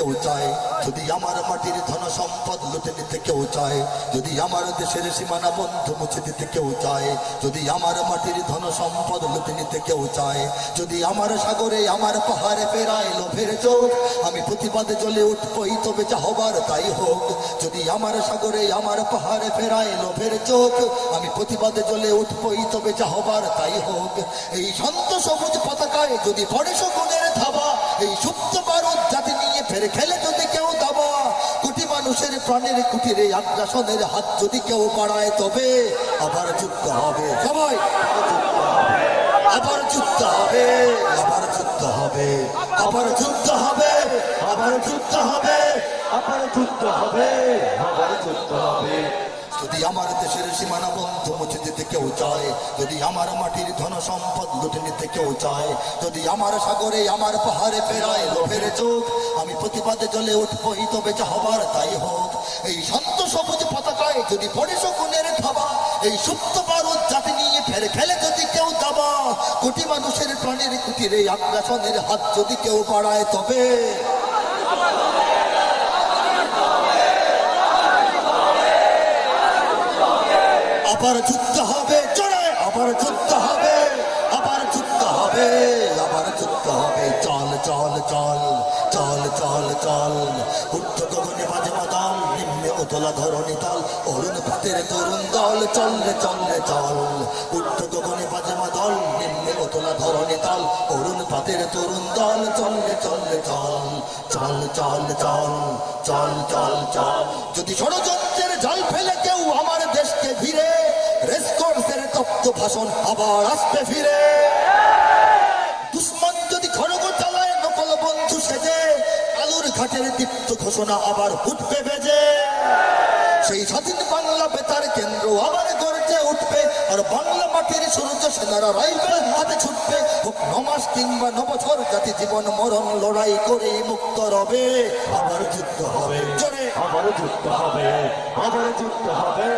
কেউ চায়, যদি আমার মাটির ধন সম্পদ লুটে নিতে কেউ চায়, যদি আমার দেশের সীমানা বন্ধ মুছে দিতে কেউ চায়, যদি আমার মাটির ধন সম্পদ লুটে নিতে কেউ চায়, যদি আমার সাগরে আমার পাহাড়ে ফেরায় লোভের চোখ, আমি প্রতিবাদে জ্বলে উঠবই, তবে যা হবার তাই হোক। যদি আমার সাগরে আমার পাহাড়ে ফেরায় লোভের চোখ, আমি প্রতিবাদে জ্বলে উঠবই, তবে যা হবার তাই হোক। এই শান্ত সবুজ পতাকায় যদি পড়ে শকুনের থাবা, এই সুপ্ত বারুদ জাতি নিয়ে ফের খেলে যদি কেউ দাবা, কোটি মানুষের প্রাণের কুটিরে আগ্রাসনের হাত যদি কেউ বাড়ায়, তবে আবার যুদ্ধ হবে। সবাই আবার যুদ্ধ হবে, আবার যুদ্ধ হবে, আবার যুদ্ধ হবে, আবার যুদ্ধ হবে, আবার যুদ্ধ হবে, আবার যুদ্ধ হবে। যদি আমার দেশের সীমানা বন্ধ মুছে দিতে কেউ চায়, যদি আমার মাটির ধন সম্পদ লুটে নিতে কেউ চায়, যদি আমার সাগরে আমার পাহাড়ে ফেরায় লোভের চোখ, আমি প্রতিবাদে জ্বলে উঠবই, তবে যা হবার তাই হোক। এই শান্ত সবুজ পতাকায় যদি পড়ে শকুনের থাবা, এই সুপ্ত বারুদ জাতি নিয়ে ফের খেলে যদি কেউ দাবা, কোটি মানুষের প্রাণের কুটিরে আগ্রাসনের হাত যদি কেউ বাড়ায়, তবে আবার যুদ্ধ হবে। জোরে আবার যুদ্ধ হবে, আবার যুদ্ধ হবে, আবার যুদ্ধ হবে। চল চল চল চল চল চল, উঠো গগনে বাজে মাদল, নিম্নে উতলা ধরণী তল, অরুণ ভাতের তরুণ দল, চল রে চল রে চল। উঠো গগনে বাজে মাদল, নিম্নে উতলা ধরণী তল, অরুণ ভাতের তরুণ দল, চল রে চল রে চল। চল চল চল চল চল চল। যদি ষড়যন্ত্রের জাল ফেলে কেউ আমার দেশকে ঘিরে, রেসকোর্সের তপ্ত ভাষণ আবার আসতে ফিরে, দুশ্মন যদি খড়গ চালায় নকল বন্ধু সেজে, আলুর ঘাটের দীপ্ত ঘোষণা আবার উঠবে বেজে, সেই স্বাধীন বাংলা বেতার কেন্দ্র আবার গর্জে উঠবে, আর বাংলা মাটির সূর্য সেনারা রাইফেল হাতে ছুটবে। হোক 9 মাস কিংবা 9 বছর, জাতি জীবন মরণ লড়াই করে মুক্ত রবে। আবার যুদ্ধ হবে। জোরে আবার যুদ্ধ হবে, আবার যুদ্ধ হবে,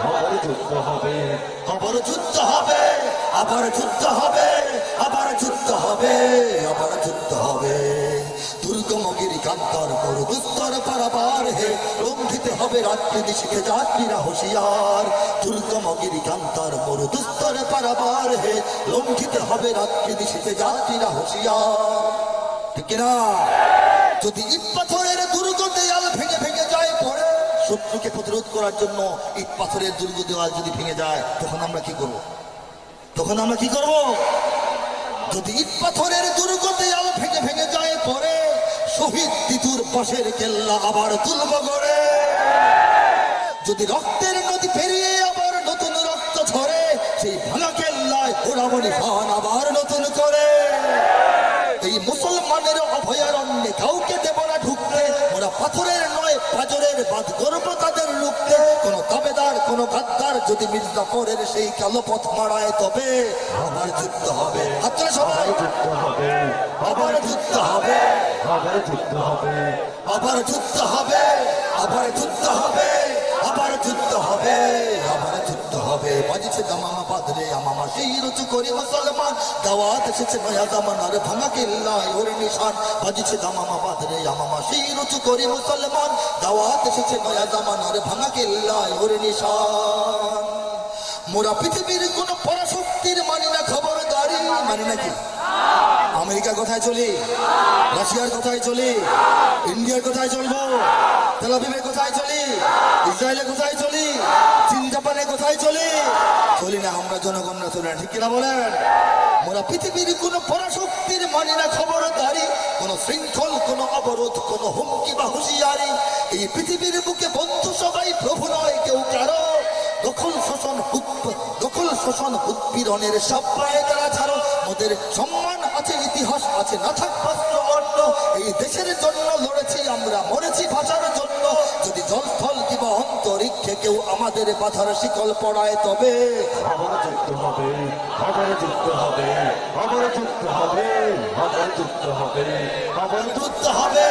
আবার যুদ্ধ হবে, আবার যুদ্ধ হবে, আবার যুদ্ধ হবে, আবার যুদ্ধ হবে, আবার যুদ্ধ হবে। দুর্গম গিরিকান্তর মরু দুস্তর পারাবার হে, লঙ্ঘিতে হবে রাত্রি শিখে যাত্রীরা হুঁশিয়ার। দুর্গম গিরিকান্তর মরু দুস্তর পারাবার হে, লঙ্ঘিতে হবে রাত্রি শিখে যাত্রীরা হুঁশিয়ার। ঠিক কিনা? যদি ইট পাথরের দুর্গ দেয়াল ভেঙে ভেঙে যায় পড়ে, শত্রুকে প্রতিরোধ করার জন্য ইট পাথরের দুর্গ দেওয়াল যদি ভেঙে যায়, তখন আমরা কি করব? তখন আমরা কি করব? যদি ইট পাথরের দুর্গ দেয়াল ভেঙে ভেঙে যায় পরে, শহীদ তিতুর পাশের কেল্লা আবার তুলব গড়ে। যদি রক্তের নদী পেরিয়ে আবার নতুন রক্ত ঝরে, সেই ভাঙা কেল্লায় ওরাব নিশান আবার নতুন করে। এই মুসলমানের অভয়ারণ্যে কাউকে দেব না ঢুকতে, ওরা পাথরের নয় পাজরের বাদ গর্ব তাদের লুকতে। কোন দাবেদার কোন গাদ্দার যদি মির্জাফরের সেই কালো পথ মারায়, তবে আবার যুদ্ধ হবে। আপনারা সবাই যুদ্ধ হবে, আবার যুদ্ধ হবে, আবার যুদ্ধ হবে, আবার যুদ্ধ হবে, আবার যুদ্ধ হবে, আবার যুদ্ধ হবে, আবার যুদ্ধ হবে। বাজিছে দামামা বাদরে আমামা সেই রুচু করি মুসলমান, দাওয়াত এসেছে নয়া জামানার ভাঙা কিল্লায় ওর নিশান। বাজিছে দামামা বাদরে আমামা সেই রুচু করি মুসলমান, দাওয়াত এসেছে নয়া জামানার ভাঙা কিল্লায় ওর নিশান। মোরা পৃথিবীর কোন পরাশক্তির মানি না খবরদারি, মানি নাকি? আমেরিকার কোথায় চলি? রাশিয়ার কোথায় চলি? ইন্ডিয়ার কোথায় চলবো? তেল আবিবের কোথায় চলি? ইসরায়েলের কোথায় চলি? চীন জাপানের কোথায় চলি? চলি না, আমরা জনগণরা চলি না। ঠিক কিনা বলেন? মোরা পৃথিবীর কোন পরাশক্তির মানি না খবরদারি, কোন শৃঙ্খল, কোন অবরোধ, কোন হুমকি বা হুঁশিয়ারি। এই পৃথিবীর বুকে বন্ধু সবাই, প্রভু নয় কেউ কারো। দখল শোষণ উৎপীড়নের সব পায়ে তারা ছাড়ো। মোদের সম্মান আছে, ইতিহাস আছে, না থাক বস্ত্র অন্য। এই দেশের জন্য লড়েছি আমরা, মরেছি ভাষার জন্য। যদি জলস্থল কিংবা অন্তরিক্ষে কেউ আমাদের বাধার শিকল পড়ায়, তবে আবার যুদ্ধ হবে, আবার যুদ্ধ হবে, আবার যুদ্ধ হবে, আবার যুদ্ধ হবে, আবার যুদ্ধ হবে,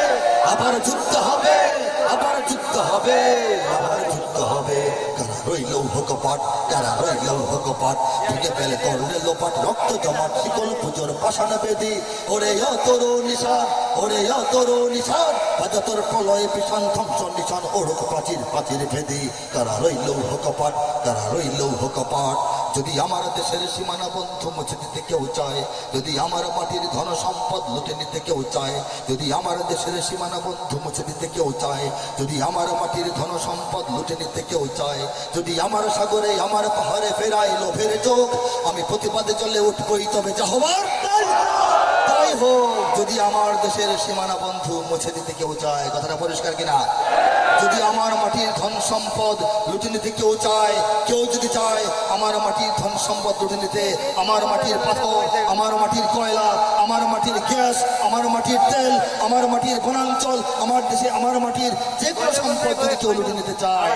আবার যুদ্ধ হবে, আবার যুদ্ধ হবে, আবার যুদ্ধ হবে। কারা রইল কপাট, কারা রইল কপাট, ভেঙে ফেলে করলে লোপাট, রক্ত জমাট শিকল পুজোর পাষাণ বেদি। ওরে তরু নিশান, ওরে তরু নিশান, অযতর প্রলয়ে পিছন ধ্বংস নিশান ওড়ক প্রাচীর প্রাচীর ভেদি কারা রইল কপাট, কারা রইল কপাট। যদি আমার দেশের সীমানা বন্ধ মুছে দিতে কেউ চায়, যদি আমার মাটির ধন সম্পদ লুটে নিতে কেউ চায়, যদি আমার দেশের সীমানা বন্ধ মুছে দিতে কেউ চায়, যদি আমার মাটির ধন সম্পদ লুটে নিতে কেউ চায়, যদি আমার সাগরে আমার পাহাড়ে ফেরায় লোভের চোখ, আমি প্রতিবাদে চলে উঠবই, তবে যা হবার তাই হোক। যদি আমার দেশের সীমানা বন্ধু মুছে দিতে কেউ চায়, কথাটা পরিষ্কার কিনা? যদি আমার মাটির ধন সম্পদ লুটে নিতে কেউ চায়, কেউ যদি চায় আমার মাটির ধন সম্পদ লুটে নিতে, আমার মাটির পাথর, আমার মাটির কয়লা, আমার মাটির গ্যাস, আমার মাটির তেল, আমার মাটির বনাঞ্চল, আমার দেশে আমার মাটির যে কোনো সম্পদ যদি কেউ লুটে নিতে চায়,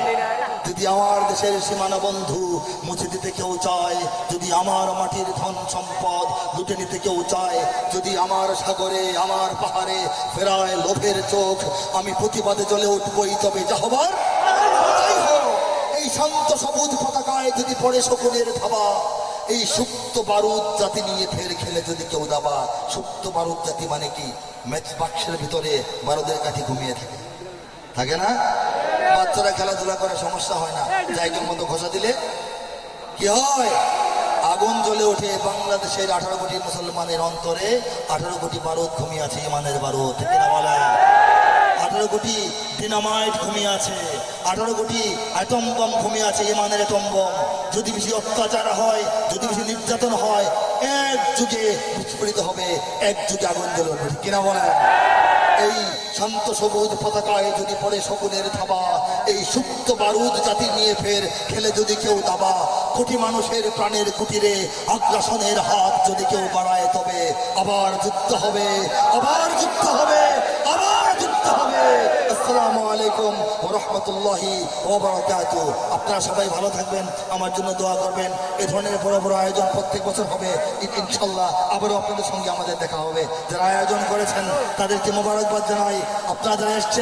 যদি আমার দেশের সীমানা বন্ধু মুছে দিতে কেউ চায়, যদি আমার মাটির ধন সম্পদ লুটে নিতে কেউ চায়, যদি আমার সাগরে আমার পাহাড়ে ফেরায় লোভের চোখ, আমি প্রতিবাদে জ্বলে উঠবই, তবে যা হবার তাই হোক। এই শান্ত সবুজ পতাকায় যদি পড়ে শকুনের থাবা, এই সুপ্ত বারুদ জাতি নিয়ে ফের খেলে যদি কেউ দাবা। সুপ্ত বারুদ জাতি মানে কি? ম্যাচ বাক্সের ভিতরে বারুদের কাঠি ঘুমিয়ে থাকে, থাকে না? বাচ্চারা খেলাধুলা করে সমস্যা হয় না, জায়গার মতো ঘষা দিলে কি হয়? আগুন জ্বলে ওঠে। বাংলাদেশের 18 কোটি মুসলমানের অন্তরে 18 কোটি বারুদ ঘুমিয়ে আছে, ইমানের বারুদ, ঠিক না বলে? 18 কোটি ডিনামাইট ঘুমিয়ে আছে, 18 কোটি অ্যাটম বম ঘুমিয়ে আছে, ইমানের অ্যাটম বম। যদি বেশি অত্যাচার হয়, যদি বেশি নির্যাতন হয়, এক যুগে বিস্ফোরিত হবে, এক যুগে আগুন জ্বলে উঠবে, ঠিক কিনা বলে? এই শান্ত সবুজ পতাকায় যদি পড়ে শকুনের থাবা, এই সুপ্ত বারুদ জাতি নিয়ে ফের খেলে যদি কেউ দাবা, কোটি মানুষের প্রাণের কুটিরে আগ্রাসনের হাত যদি কেউ বাড়ায়, তবে আবার যুদ্ধ হবে, আবার যুদ্ধ হবে, আবার যুদ্ধ হবে। আসসালামু আলাইকুম ওয়া রাহমাতুল্লাহি ওয়া বারাকাতুহু। আপনারা সবাই ভালো থাকবেন, আমার জন্য দোয়া করবেন। এই ধরনের বড় বড় আয়োজন প্রত্যেক বছর হবে ইনশাল্লাহ। আবারও আপনাদের সঙ্গে আমাদের দেখা হবে। যারা আয়োজন করেছেন তাদেরকে মোবারকবাদ জানাই। আপনারা যারা এসছেন